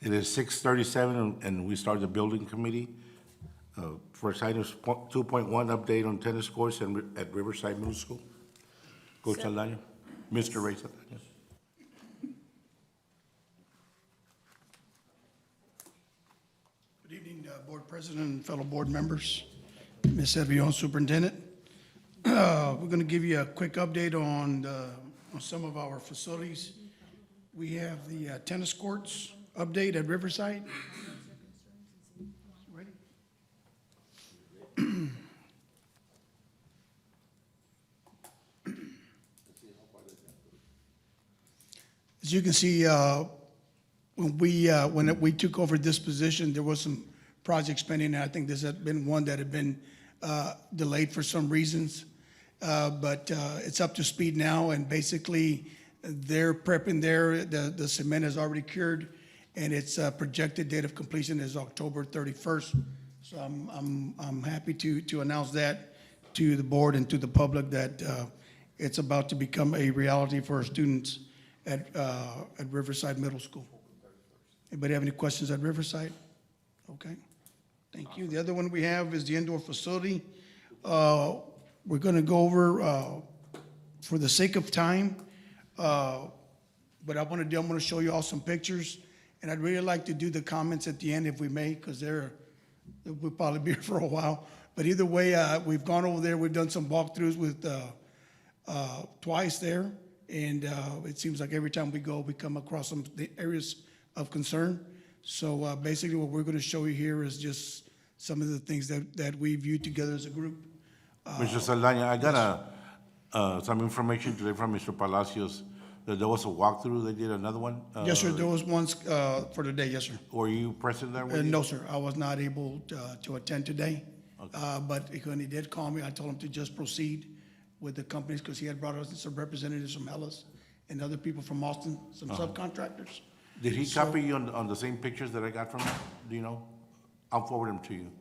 It is 6:37, and we start the building committee. First item is 2.1, update on tennis courts at Riverside Middle School. Coach Saldaña, Mr. Ray Saldaña. Good evening, Board President and fellow board members, Ms. Servillon, Superintendent. We're going to give you a quick update on some of our facilities. We have the tennis courts update at Riverside. Ready? As you can see, when we took over this position, there was some project spending, and I think this had been one that had been delayed for some reasons. But it's up to speed now, and basically they're prepping there. The cement is already cured, and its projected date of completion is October 31st. So I'm happy to announce that to the board and to the public that it's about to become a reality for our students at Riverside Middle School. Anybody have any questions at Riverside? Okay, thank you. The other one we have is the indoor facility. We're going to go over, for the sake of time, what I want to do, I'm going to show you all some pictures, and I'd really like to do the comments at the end if we may, because we'll probably be here for a while. But either way, we've gone over there, we've done some walkthroughs with twice there, and it seems like every time we go, we come across some areas of concern. So basically what we're going to show you here is just some of the things that we viewed together as a group. Mr. Saldaña, I got some information today from Mr. Palacios that there was a walkthrough. They did another one. Yes, sir, there was one for today, yes, sir. Were you present there? No, sir, I was not able to attend today. Okay. But when he did call me, I told him to just proceed with the companies because he had brought us some representatives from Ellis and other people from Austin, some subcontractors. Did he copy you on the same pictures that I got from him? Do you know? I'll forward them to you.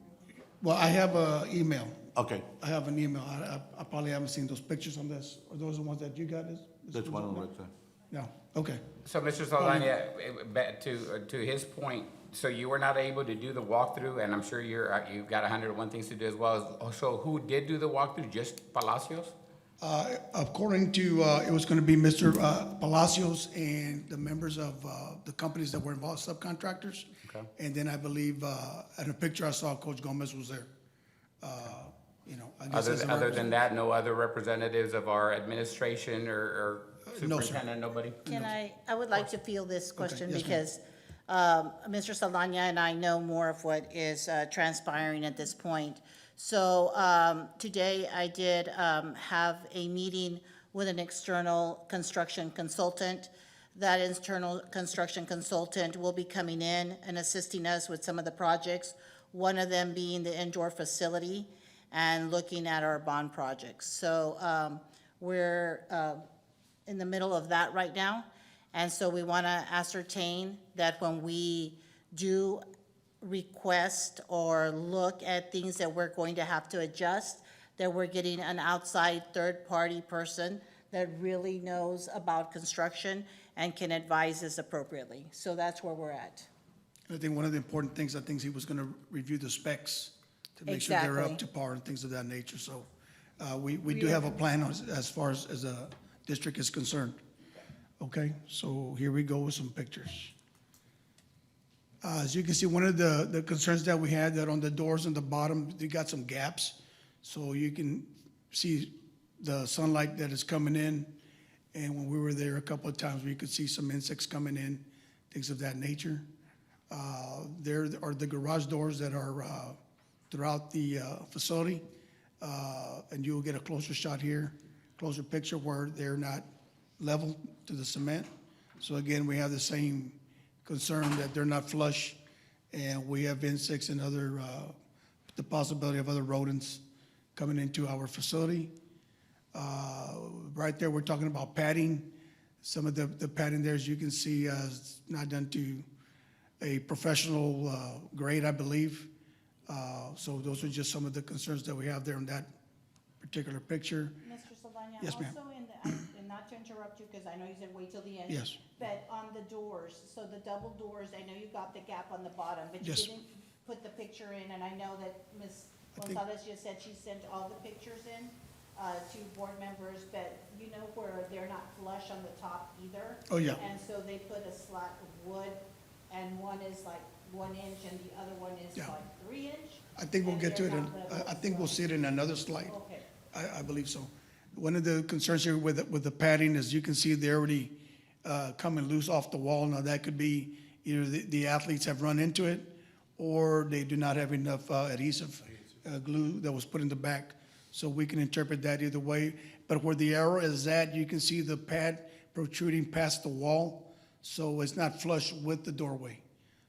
Well, I have an email. Okay. I have an email. I probably haven't seen those pictures on this. Are those the ones that you got? That's one on the website. No, okay. So, Mr. Saldaña, to his point, so you were not able to do the walkthrough, and I'm sure you've got 101 things to do as well. So who did do the walkthrough? Just Palacios? According to, it was going to be Mr. Palacios and the members of the companies that were involved, subcontractors. Okay. And then I believe, in a picture I saw, Coach Gomez was there. You know, I guess as a Other than that, no other representatives of our administration or No, sir. superintendent, nobody? I would like to field this question yes, ma'am. because Mr. Saldaña and I know more of what is transpiring at this point. So today I did have a meeting with an external construction consultant. That internal construction consultant will be coming in and assisting us with some of the projects, one of them being the indoor facility and looking at our bond projects. So we're in the middle of that right now. And so we want to ascertain that when we do request or look at things that we're going to have to adjust, that we're getting an outside third-party person that really knows about construction and can advise us appropriately. So that's where we're at. I think one of the important things, I think he was going to review the specs to make sure they're up to par and things of that nature. So we do have a plan as far as a district is concerned. Okay, so here we go with some pictures. As you can see, one of the concerns that we had that on the doors on the bottom, they got some gaps. So you can see the sunlight that is coming in. And when we were there a couple of times, we could see some insects coming in, things of that nature. There are the garage doors that are throughout the facility. And you'll get a closer shot here, closer picture where they're not level to the cement. So again, we have the same concern that they're not flush, and we have insects and other, the possibility of other rodents coming into our facility. Right there, we're talking about padding. Some of the padding there, as you can see, is not done to a professional grade, I believe. So those are just some of the concerns that we have there in that particular picture. Mr. Saldaña, Yes, ma'am. also in not to interrupt you, because I know you said wait till the end. Yes. But on the doors, so the double doors, I know you got the gap on the bottom, but you Yes. didn't put the picture in, and I know that Ms. I think- Gonzalez just said she sent all the pictures in, to board members, but you know where they're not flush on the top either? Oh, yeah. And so they put a slat of wood, and one is like 1 inch, and the other one is Yeah. like 3 inch? I think we'll and get to they're it, not level I think we'll as see it in another slide. well. Okay. I believe so. One of the concerns here with the padding, as you can see, they're already coming loose off the wall. Now, that could be either the athletes have run into it, or they do not have enough adhesive glue that was put in the back. So we can interpret that either way. But where the arrow is at, you can see the pad protruding past the wall, so it's not flush with the doorway.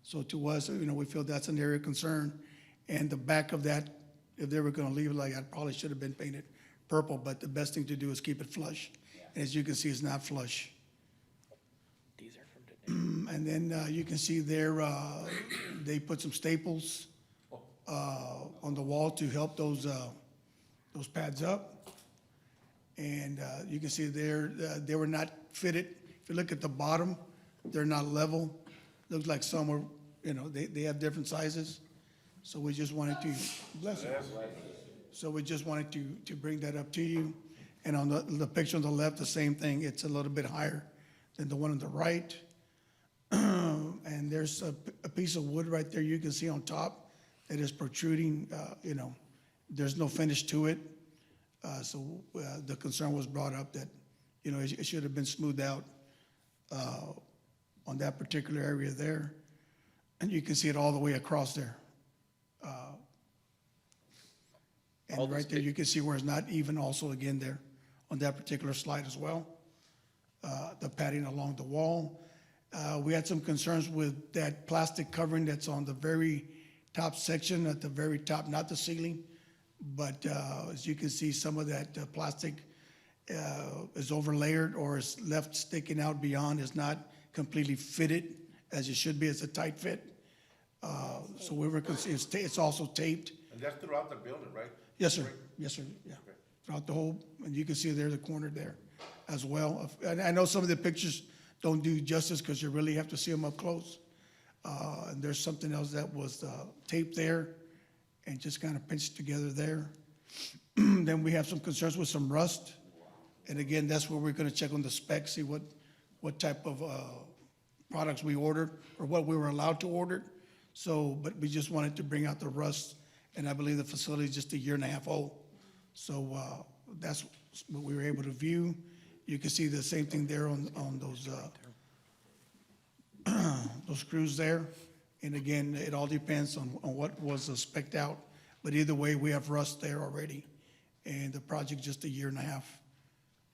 So to us, we feel that's an area of concern. And the back of that, if they were gonna leave it like that, probably should have been painted purple, but the best thing to do is keep it flush. And as you can see, it's not flush. These are from today. And then you can see there, they put some staples on the wall to help those pads up. And you can see there, they were not fitted. If you look at the bottom, they're not level. Looks like some were, they have different sizes. So we just wanted to, bless you. So we just wanted to bring that up to you. And on the picture on the left, the same thing. It's a little bit higher than the one on the right. And there's a piece of wood right there you can see on top that is protruding, there's no finish to it. So the concern was brought up that, it should have been smoothed out on that particular area there. And you can see it all the way across there. All And this right there, you can see where it's not even also again there on that particular slide as well. The padding along the wall. We had some concerns with that plastic covering that's on the very top section, at the very top, not the ceiling. But as you can see, some of that plastic is overlayered or is left sticking out beyond, is not completely fitted as it should be. It's a tight fit. So we were, it's also taped. And that's throughout the building, right? Yes, sir. Yes, sir. Yeah. Throughout the whole, and you can see there the corner there as well. And I know some of the pictures don't do justice because you really have to see them up close. And there's something else that was taped there and just kind of pinched together there. Then we have some concerns with some rust. And again, that's where we're gonna check on the specs, see what type of products we ordered or what we were allowed to order. So, but we just wanted to bring out the rust, and I believe the facility is just 1.5 years old. So that's what we were able to view. You can see the same thing there on those screws there. And again, it all depends on what was spec'd out. But either way, we have rust there already. And the project just 1.5 years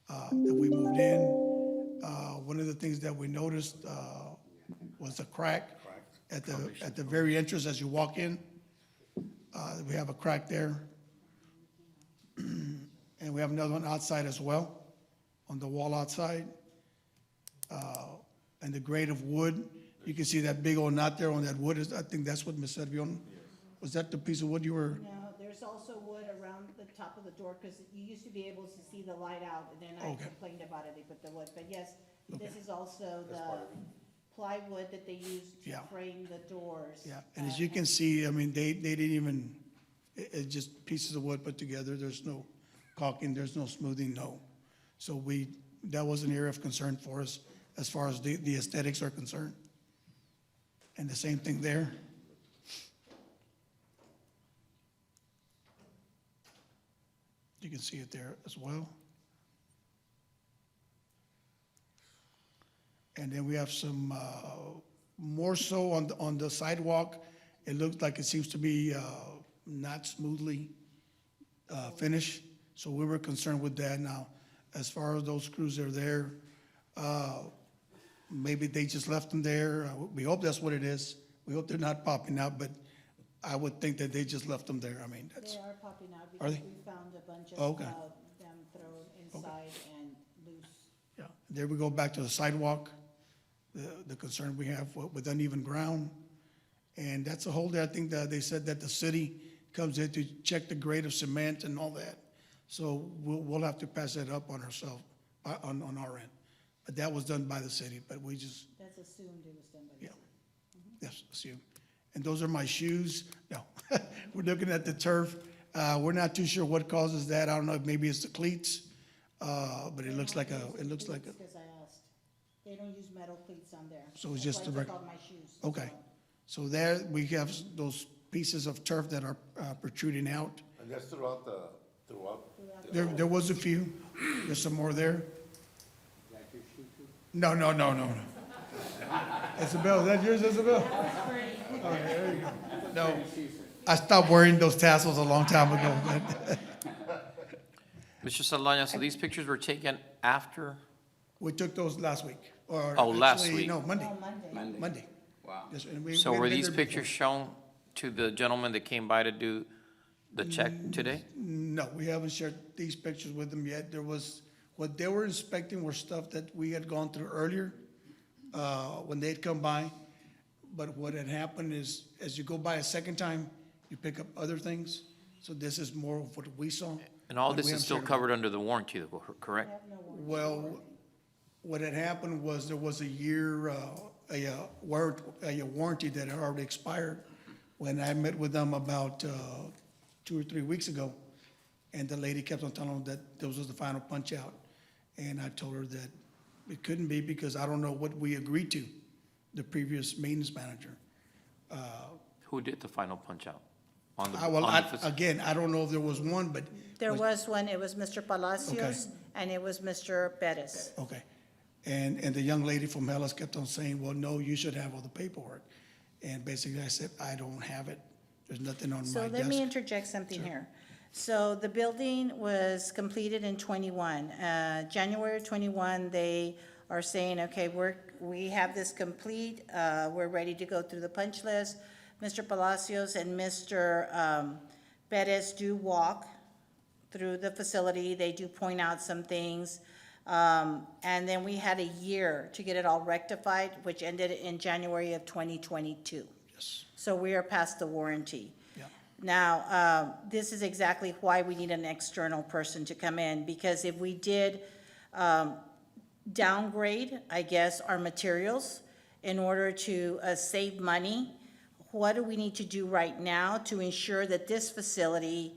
that we moved in. One of the things that we noticed was a crack at the very entrance as you walk in. We have a crack there. And we have another one outside as well, on the wall outside. And the grade of wood, you can see that big old knot there on that wood. I think that's what Ms. Servion, was that the piece of wood you were? No, there's also wood around the top of the door, because you used to be able to see the light out, and then I Okay. complained about it, they put the wood. But yes, this Okay. is also the plywood that they use to Yeah. frame the doors. Yeah, and as you can see, I mean, they didn't even, it's just pieces of wood put together. There's no caulking, there's no smoothing, no. So that was an area of concern for us as far as the aesthetics are concerned. And the same thing there. You can see it there as well. And then we have some, more so on the sidewalk, it looks like it seems to be not smoothly finished. So we were concerned with that. Now, as far as those screws are there, maybe they just left them there. We hope that's what it is. We hope they're not popping out, but I would think that they just left them there. I mean, that's, They are popping out Are because they? we found a bunch Oh, of okay. them thrown inside and loose. yeah. There we go back to the sidewalk, the concern we have with uneven ground. And that's a whole, I think that they said that the city comes in to check the grade of cement and all that. So we'll have to pass that up on ourselves on our end. But that was done by the city, but we just, That's assumed it was done by the yeah, city. yes, assume. And those are my shoes. No, we're looking at the turf. We're not too sure what causes that. I don't know, if maybe it's the cleats. But it looks like a, Because I asked. They don't use metal cleats on there. So it's That's just why the I took reg- off my shoes. okay. So there, we have those pieces of turf that are protruding out. And that's throughout There was a few. There's some more there. No. Isabel, is that yours, Isabel? Okay, there you go. No, I stopped wearing those tassels a long time ago. Mr. Saldaña, so these pictures were taken after? We took those last week, or Oh, last actually, week. no, Monday. Oh, Monday. Monday. Wow. Yes, and we So had were been these there before. pictures shown to the gentleman that came by to do the check today? No, we haven't shared these pictures with them yet. What they were inspecting were stuff that we had gone through earlier, when they'd come by. But what had happened is, as you go by a second time, you pick up other things. So this is more of what we saw. And all but this we is haven't still shared it. covered under the warranty, correct? Well, what had happened was there was a year, a warranty that had already expired when I met with them about 2 or 3 weeks ago. And the lady kept on telling them that this was the final punch out. And I told her that it couldn't be because I don't know what we agreed to, the previous maintenance manager. Who did the final punch out? On the, Well, on the faci- again, I don't know if there was one, but, There was one, it was Mr. Palacios, and it was Mr. Perez. okay. And the young lady from Hellas kept on saying, well, no, you should have all the paperwork. And basically I said, I don't have it. There's nothing on my So desk. let me interject something here. So the building was completed in '21. January 21, they are saying, okay, we have this complete, we're ready to go through the punch list. Mr. Palacios and Mr. Perez do walk through the facility, they do point out some things. And then we had a year to get it all rectified, which ended in January of 2022. Yes. So we are past the warranty. Yeah. Now, this is exactly why we need an external person to come in, because if we did downgrade, I guess, our materials in order to save money, what do we need to do right now to ensure that this facility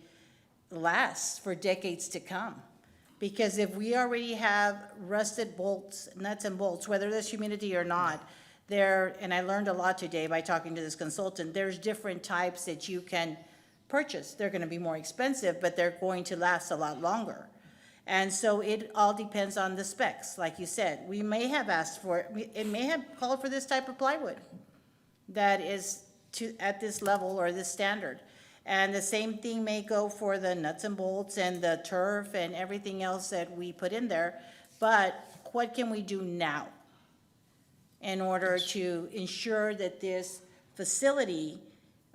lasts for decades to come? Because if we already have rusted bolts, nuts and bolts, whether there's humidity or not, there, and I learned a lot today by talking to this consultant, there's different types that you can purchase. They're gonna be more expensive, but they're going to last a lot longer. And so it all depends on the specs, like you said. We may have asked for, it may have called for this type of plywood that is at this level or this standard. And the same thing may go for the nuts and bolts and the turf and everything else that we put in there. But what can we do now in order to ensure that this facility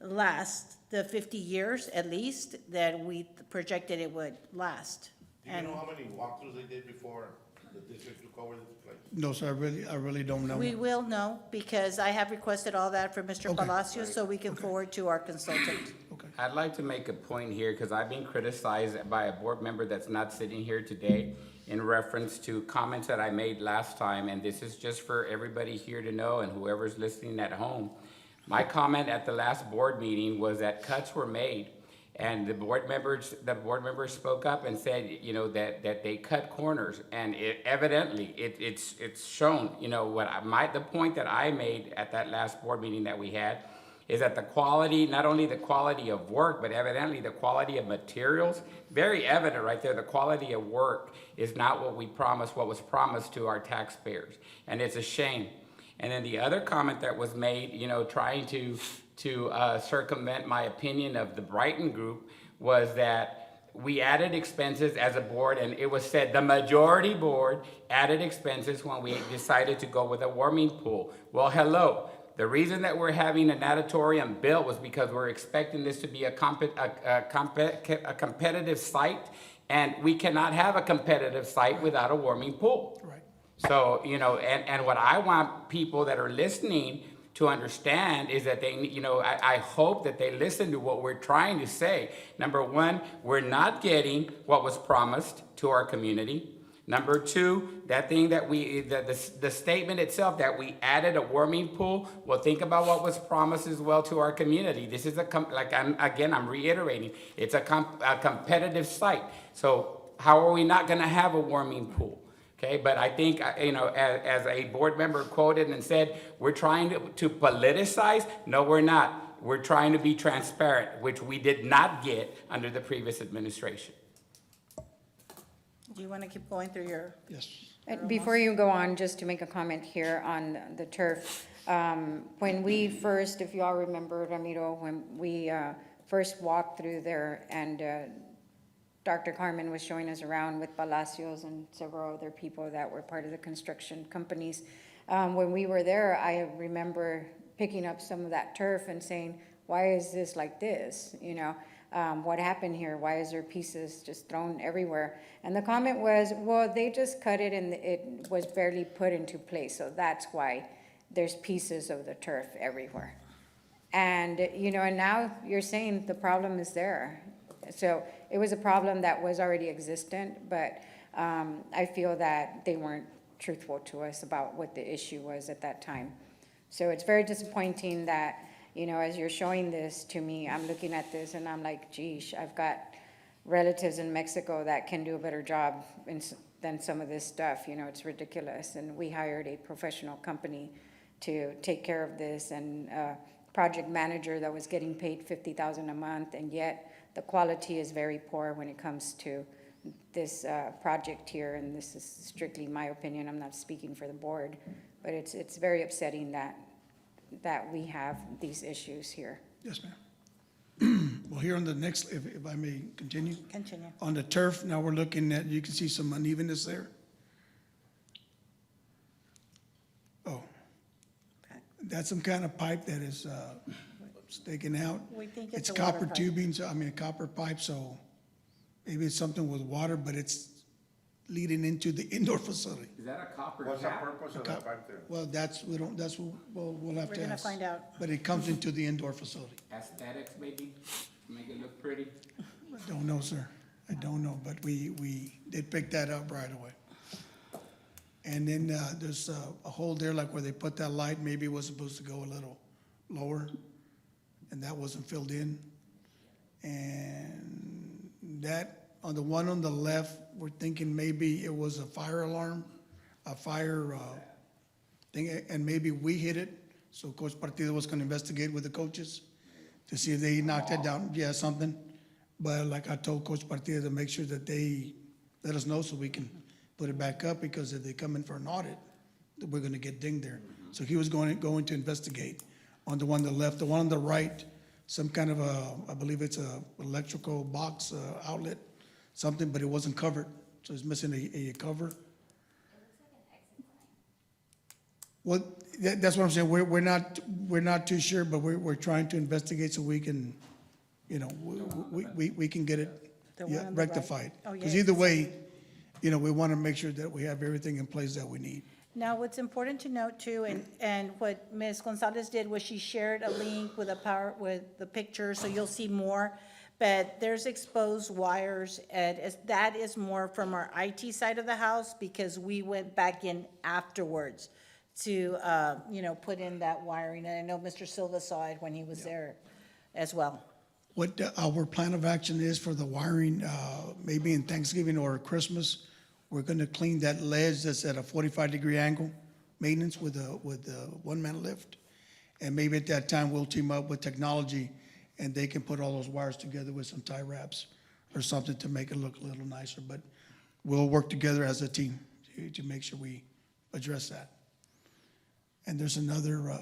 lasts the 50 years at least that we projected it would last? Do you know how many walkthroughs they did before the district took over this place? No, sir, I really don't know. We will know, because I have requested all that from Mr. Okay. Palacios, so we can forward to our consultant. Okay. I'd like to make a point here, because I've been criticized by a board member that's not sitting here today in reference to comments that I made last time, and this is just for everybody here to know and whoever's listening at home. My comment at the last board meeting was that cuts were made, and the board members spoke up and said, you know, that they cut corners, and it's shown, you know, the point that I made at that last board meeting that we had is that the quality, not only the quality of work, but evidently the quality of materials, very evident right there, the quality of work is not what was promised to our taxpayers, and it's a shame. And then the other comment that was made, you know, trying to circumvent my opinion of the Brighton group, was that we added expenses as a board, and it was said the majority board added expenses when we decided to go with a warming pool. Well, hello. The reason that we're having an auditorium built was because we're expecting this to be a competitive site, and we cannot have a competitive site without a warming pool. Right. So, you know, and what I want people that are listening to understand is that they, you know, I hope that they listen to what we're trying to say. Number one, we're not getting what was promised to our community. Number two, that thing that the statement itself that we added a warming pool, well, think about what was promised as well to our community. This is I'm reiterating, it's a competitive site. So how are we not gonna have a warming pool? Okay, but I think, as a board member quoted and said, we're trying to politicize. No, we're not. We're trying to be transparent, which we did not get under the previous administration. Do you want to keep going through your? Yes. Before you go on, just to make a comment here on the turf. When we first, if you all remember, Ramiro, when we first walked through there and Dr. Carmen was showing us around with Palacios and several other people that were part of the construction companies. When we were there, I remember picking up some of that turf and saying, why is this like this? What happened here? Why is there pieces just thrown everywhere? And the comment was, well, they just cut it and it was barely put into place. So that's why there's pieces of the turf everywhere. And, and now you're saying the problem is there. So it was a problem that was already existent, but I feel that they weren't truthful to us about what the issue was at that time. So it's very disappointing that, as you're showing this to me, I'm looking at this and I'm like, geesh, I've got relatives in Mexico that can do a better job than some of this stuff. It's ridiculous. And we hired a professional company to take care of this, and a project manager that was getting paid $50,000 a month, and yet the quality is very poor when it comes to this project here, and this is strictly my opinion. I'm not speaking for the board, but it's very upsetting that we have these issues here. Yes, ma'am. Well, here on the next, if I may continue. Continue. On the turf, now we're looking at, you can see some unevenness there. Oh, that's some kind of pipe that is sticking out. We think it's a copper water pipe. tubing, a copper pipe, so maybe it's something with water, but it's leading into the indoor facility. Is that a copper What's the tap? purpose of that pipe there? Well, we'll have We're to gonna ask. find out. But it comes into the indoor facility. Aesthetics, maybe, make it look pretty. I don't know, sir. I don't know, but we did pick that up right away. And then there's a hole there, like where they put that light, maybe it was supposed to go a little lower, and that wasn't filled in. And that, on the one on the left, we're thinking maybe it was a fire alarm, a fire thing, and maybe we hit it. So Coach Partida was gonna investigate with the coaches to see if they knocked it down, yeah, something. But like I told Coach Partida to make sure that they let us know so we can put it back up, because if they come in for an audit, we're gonna get dinged there. So he was going to investigate on the one on the left. The one on the right, some kind of I believe it's a electrical box outlet, something, but it wasn't covered, so it's missing a cover. Well, that's what I'm saying, we're not too sure, but we're trying to investigate so we can, we can get it The one on the right. rectified. Oh, yeah, Because either it's- way, we want to make sure that we have everything in place that we need. Now, what's important to note too, and what Ms. Gonzalez did was she shared a link with the picture, so you'll see more. But there's exposed wires, and that is more from our IT side of the house, because we went back in afterwards to, put in that wiring. And I know Mr. Silva saw it when he was there as well. What our plan of action is for the wiring, maybe in Thanksgiving or Christmas, we're gonna clean that ledge that's at a 45-degree angle, maintenance with a one-man lift. And maybe at that time, we'll team up with technology, and they can put all those wires together with some tie wraps or something to make it look a little nicer. But we'll work together as a team to make sure we address that. And there's another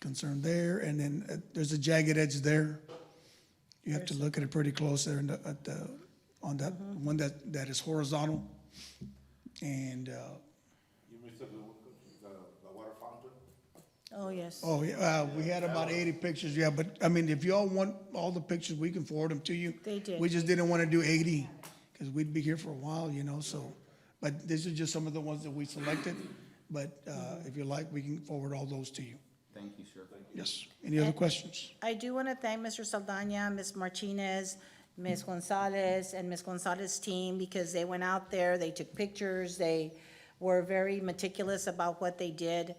concern there, and then there's a jagged edge there. You have to look at it pretty close there on that one that is horizontal. And, You missed the water fountain? Oh, yes. oh, yeah, we had about 80 pictures, yeah, but, I mean, if y'all want all the pictures, we can forward them to you. They did. We just didn't want to do 80, because we'd be here for a while, so, but these are just some of the ones that we selected, but if you like, we can forward all those to you. Thank you, sir. Yes. Any other questions? I do want to thank Mr. Saldana, Ms. Martinez, Ms. Gonzalez and Ms. Gonzalez's team, because they went out there, they took pictures, they were very meticulous about what they did.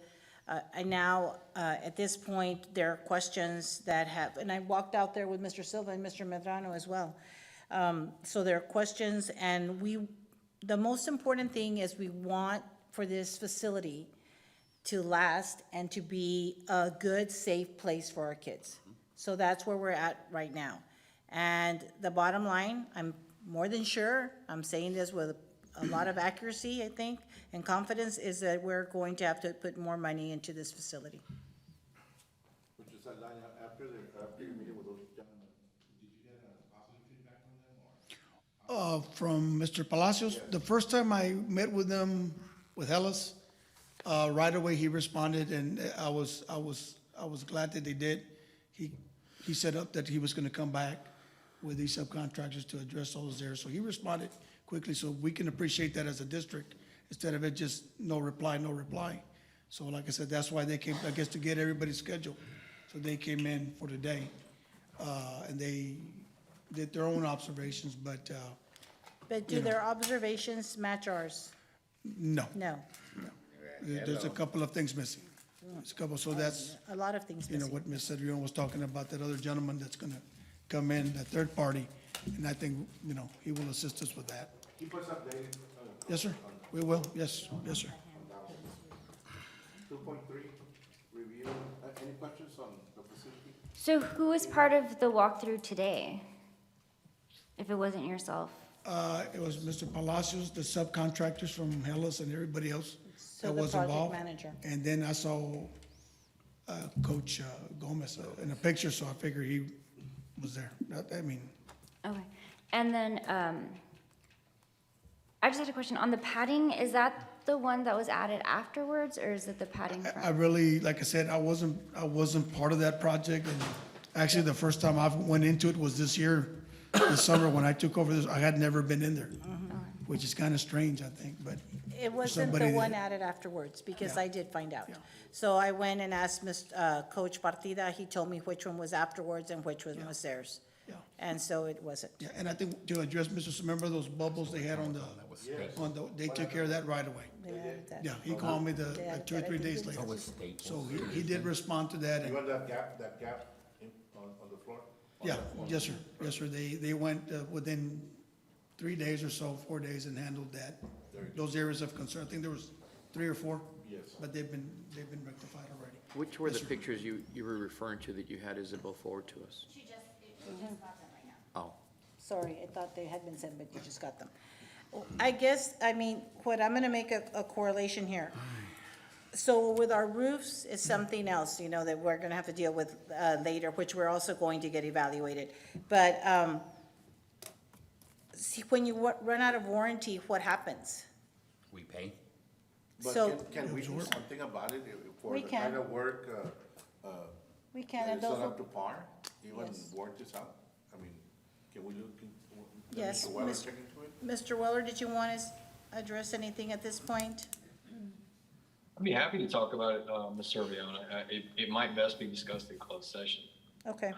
And now, at this point, there are questions that have, and I walked out there with Mr. Silva and Mr. Medrano as well. So there are questions, and the most important thing is we want for this facility to last and to be a good, safe place for our kids. So that's where we're at right now. And the bottom line, I'm more than sure, I'm saying this with a lot of accuracy, I think, and confidence, is that we're going to have to put more money into this facility. Mr. Saldana, after your meeting with those gentlemen, did you get a positive feedback from them, or? From Mr. Palacios, the first time I met with them, with Hellas, right away he responded, and I was glad that they did. He set up that he was gonna come back with these subcontractors to address all those areas, so he responded quickly, so we can appreciate that as a district, instead of it just no reply. So like I said, that's why they came, I guess, to get everybody's schedule, so they came in for today, and they did their own observations, but, But do their observations match ours? no. No, There's a couple of things missing. There's a couple, so that's, a lot of things you know, missing. what Ms. Cedrion was talking about, that other gentleman that's gonna come in, that third party, and I think, you know, he will assist us with that. Keep us updated. Yes, sir, we will, yes, sir. 2.3, review, any questions on the facility? So who was part of the walkthrough today? If it wasn't yourself? It was Mr. Palacios, the subcontractors from Hellas and everybody else So that the was project involved. manager. And then I saw, Coach Gomez in a picture, so I figured he was there. I mean, Okay. And then, I just had a question. On the padding, is that the one that was added afterwards, or is it the padding I from? really, like I said, I wasn't part of that project, and actually, the first time I went into it was this year, this summer, when I took over this, I had never been in there, which is kind of strange, I think, but. It wasn't the somebody one that- added afterwards, because Yeah. I did find out. Yeah. So I went and asked Coach Partida, he told me which one was afterwards and which one was theirs. Yeah. And so it wasn't. Yeah, and I think to address, remember those bubbles they had on they took care of that right away. They added that. Yeah, he called me They added 2 or that. 3 I days think later. it So he did respond to that, You and, want that gap on the floor? yeah, yes, sir, they went within 3 days or so, 4 days, and handled that. Those areas of concern, I think there was 3 or 4. Yes. But they've been rectified already. Which were the pictures you were referring to that you had Isabel forward to us? She just got them right now. Oh, Sorry, I thought they had been sent, but you just got them. I guess, I mean, what, I'm gonna make a correlation here. So with our roofs, it's something else, you know, that we're gonna have to deal with later, which we're also going to get evaluated. But, see, when you run out of warranty, what happens? We pay. But So- can we do something about it for We the can. kind of work, We can, that and is not those, up to par, even Yes. warranties out? I mean, can we do, Yes, Mr. Weller Miss- check into it? Mr. Weller, did you want to address anything at this point? I'd be happy to talk about it, Ms. Serviona. It might best be discussed in closed session. Okay.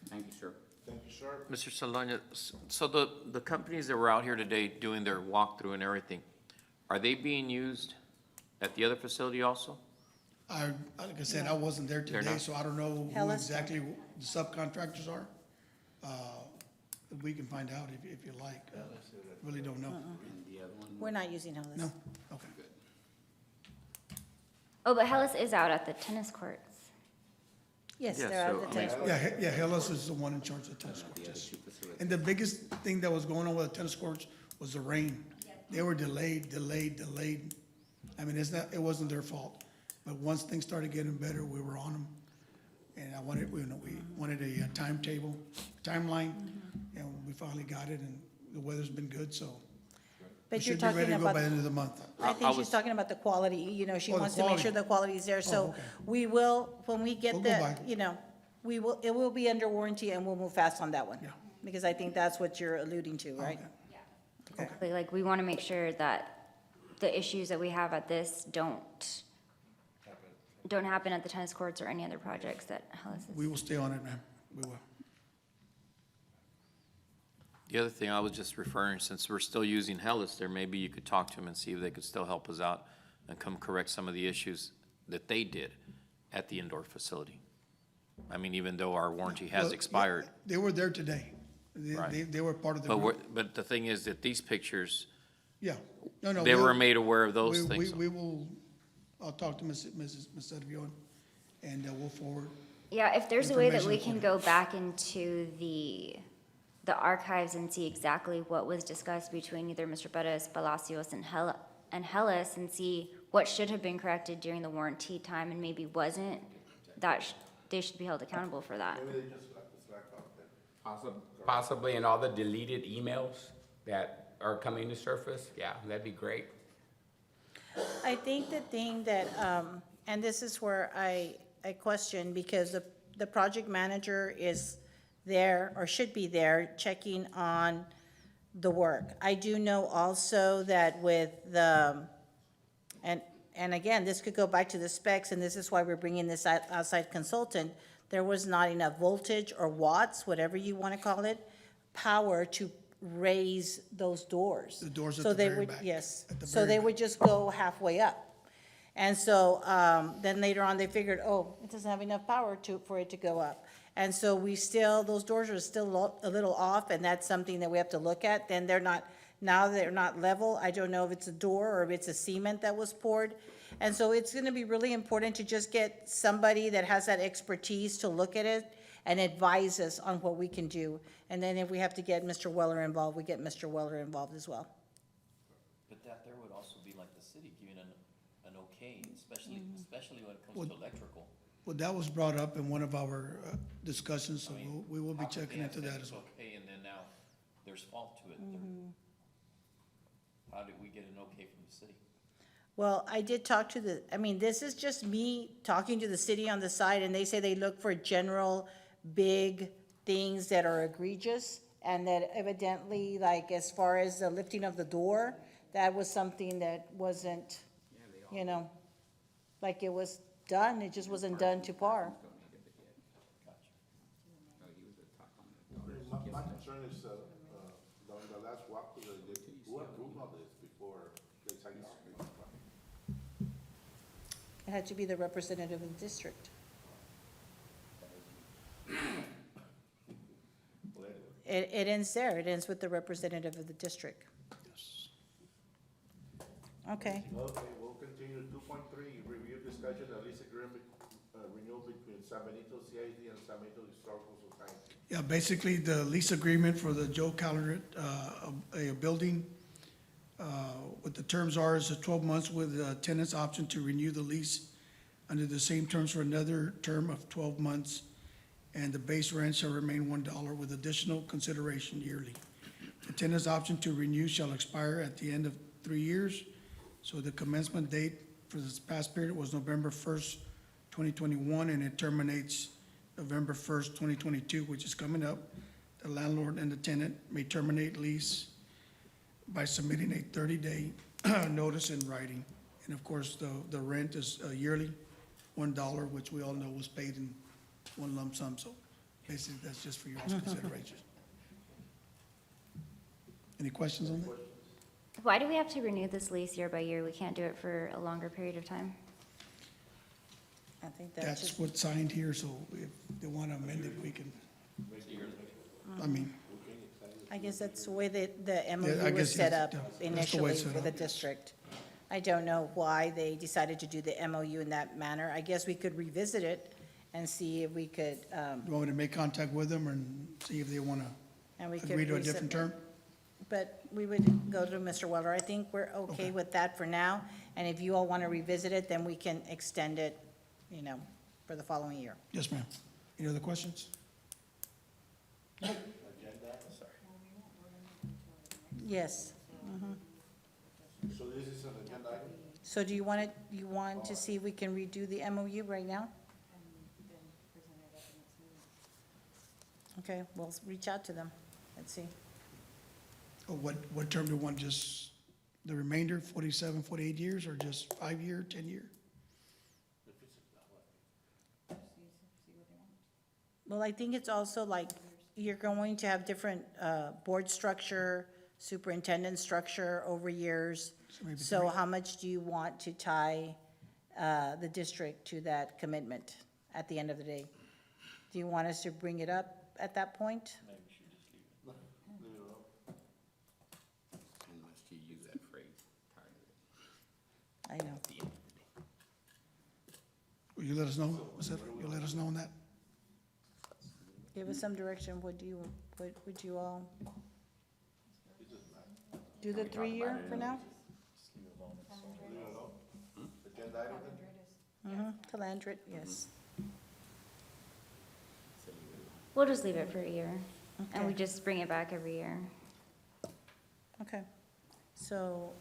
Thank you, sir. Thank you, sir. Mr. Saldana, so the companies that were out here today doing their walkthrough and everything, are they being used at the other facility also? Like I said, I wasn't there They're today, not? so I don't know who Hellas? exactly the subcontractors are. We can find out if you like. Really don't know. And the other one? We're not using Hellas. No? Okay. Oh, but Hellas is out at the tennis courts. Yes, Yeah, they're out of so, the I tennis mean- court. Yeah, Hellas is the one in charge of the tennis courts, yes. And the biggest thing that was going on with the tennis courts was the rain. They were delayed. I mean, it wasn't their fault. But once things started getting better, we were on them. And we wanted a timeline, and we finally got it, and the weather's been good, so we But you're should be ready talking to go about, by the end of the month. I think I she's was- talking about the quality, you know, she Oh, the wants to make sure quality. the quality is there. So okay. we will, when we get We'll go the, by. you know, it will be under warranty and we'll move fast on that one. Yeah. Because I think that's what you're alluding to, right? Like, we want to make sure that the issues that we have at this don't don't happen at the tennis courts or any other projects that Hellas is. We will stay on it, ma'am. We will. The other thing I was just referring, since we're still using Hellas there, maybe you could talk to them and see if they could still help us out and come correct some of the issues that they did at the indoor facility. I mean, even though our warranty has Well, expired. They were there today. Right. They were part of the But group. but the thing is that these pictures, Yeah. No, they we'll- were made aware of those we- things. We will, I'll talk to Ms. Servion, and we'll forward. Yeah, if there's a way that we Information can go back into the archives and see exactly what was discussed between either Mr. Perez, Palacios, and Hellas, and see what should have been corrected during the warranty time and maybe wasn't, they should be held accountable for that. Possibly in all the deleted emails that are coming to surface, yeah, that'd be great. I think the thing that, and this is where I question, because the project manager is there, or should be there, checking on the work. I do know also that with the, and again, this could go back to the specs, and this is why we're bringing this outside consultant. There was not enough voltage or watts, whatever you want to call it, power to raise those doors. The doors at So the they very would, back. yes. At the So very they back. would just go halfway up. And so, then later on, they figured, oh, it doesn't have enough power for it to go up. And so those doors are still a little off, and that's something that we have to look at. Then they're not level. I don't know if it's a door or if it's a cement that was poured. And so it's gonna be really important to just get somebody that has that expertise to look at it and advise us on what we can do. And then if we have to get Mr. Weller involved, we get Mr. Weller involved as well. But that there would also be like the city giving an okay, especially when it Well- comes to electrical. Well, that was brought up in one of our discussions, so we will be checking into that as well. Okay, and then now there's fault to it. How did we get an okay from the city? Well, I did talk to this is just me talking to the city on the side, and they say they look for general, big things that are egregious, and that evidently, like, as far as the lifting of the door, that was something that wasn't, like it was done, it just wasn't done to par. My concern is, on the last walkthrough, who approved all this before they signed this agreement? It had to be the representative of the district. It ends there, it ends with the representative of the district. Okay, Okay, we'll continue. 2.3, review discussion of lease agreement, renewal between San Benito CID and San Benito Historical Society. Yeah, basically, the lease agreement for the Joe Calderon, a building, what the terms are is 12 months with a tenant's option to renew the lease under the same terms for another term of 12 months, and the base rent shall remain $1 with additional consideration yearly. The tenant's option to renew shall expire at the end of 3 years, so the commencement date for this past period was November 1st, 2021, and it terminates November 1st, 2022, which is coming up. The landlord and the tenant may terminate lease by submitting a 30-day notice in writing. And of course, the rent is yearly, $1, which we all know was paid in one lump sum. So basically, that's just for your consideration. Any questions on that? Why do we have to renew this lease year by year? We can't do it for a longer period of time? I think that's That's just, what's signed here, so if they want to amend it, we can. I mean, I guess that's the way that the Yeah, I MOU was guess set yes, up yeah, that's the way initially it's set for the up. district. I don't know why they decided to do the MOU in that manner. I guess we could revisit it and see if we could, you want me to make contact with them and see if they want and we to could. agree to a different resubmit. term? But we would go to Mr. Weller. I think we're okay with that for now. And if you all want to revisit it, then we can extend it, for the following year. Yes, ma'am. Any other questions? Yes. So this is an agenda item? So do you want to see if we can redo the MOU right now? Okay, we'll reach out to them. Let's see. Or what term do you want, just the remainder, 47, 48 years, or just 5-year, 10-year? Well, I think it's also like, you're going to have different board structure, superintendent structure over years. So how much do you want to tie the district to that commitment at the end of the day? Do you want us to bring it up at that point? Unless you use that phrase, tired of it. I know. At the end of the day. Will you let us know? You'll let us know on that? Give us some direction, what would you all? Do the 3-year for now? Calandra, yes. We'll just leave it for a year, and we Okay. just bring it back every year. Okay, so,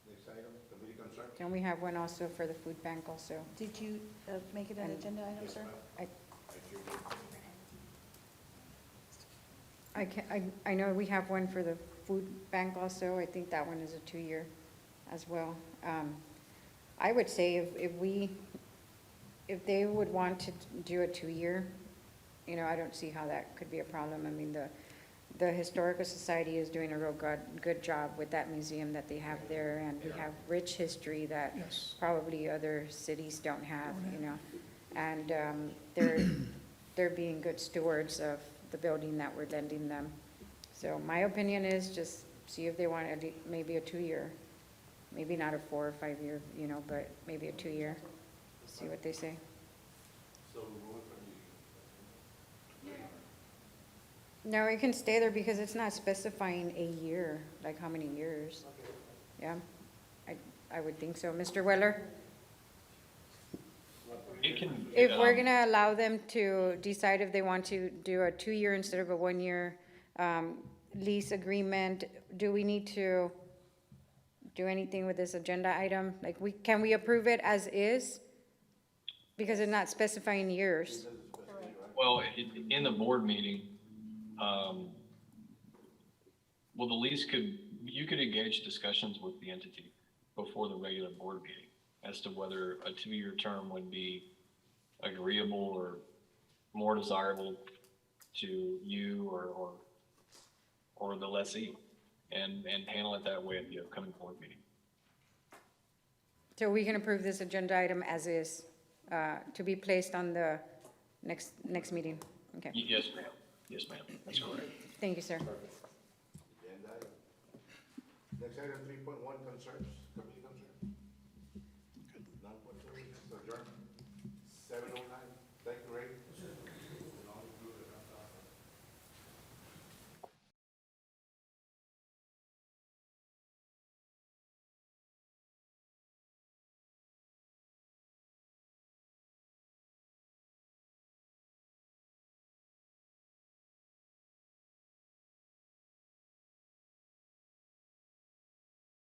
Next item, committee concern? Can we have one also for the food bank also? did you make it an agenda item, sir? I know we have one for the food bank also. I think that one is a 2-year as well. I would say if they would want to do a 2-year, you know, I don't see how that could be a problem. I mean, the Historical Society is doing a real good job with that museum that they have there, and we have rich history that Yes. probably other cities don't have, you know. And they're being good stewards of the building that we're lending them. So my opinion is just see if they want maybe a 2-year, maybe not a 4 or 5 year, you know, but maybe a 2-year. See what they say. No, it can stay there because it's not specifying a year, like how many years. Yeah, I would think so. Mr. Weller? It can. If we're gonna allow them to decide if they want to do a 2-year instead of a 1-year lease agreement, do we need to do anything with this agenda item? Like, can we approve it as is? Because it's not specifying years. Well, in the board meeting, well, the lease you could engage discussions with the entity before the regular board meeting as to whether a 2-year term would be agreeable or more desirable to you or the lessee, and handle it that way at the upcoming board meeting. So we can approve this agenda item as is, to be placed on the next meeting. Okay, Yes, ma'am. Yes, ma'am. That's correct. thank you, sir. Agenda item. Next item, 3.1, concerns, committee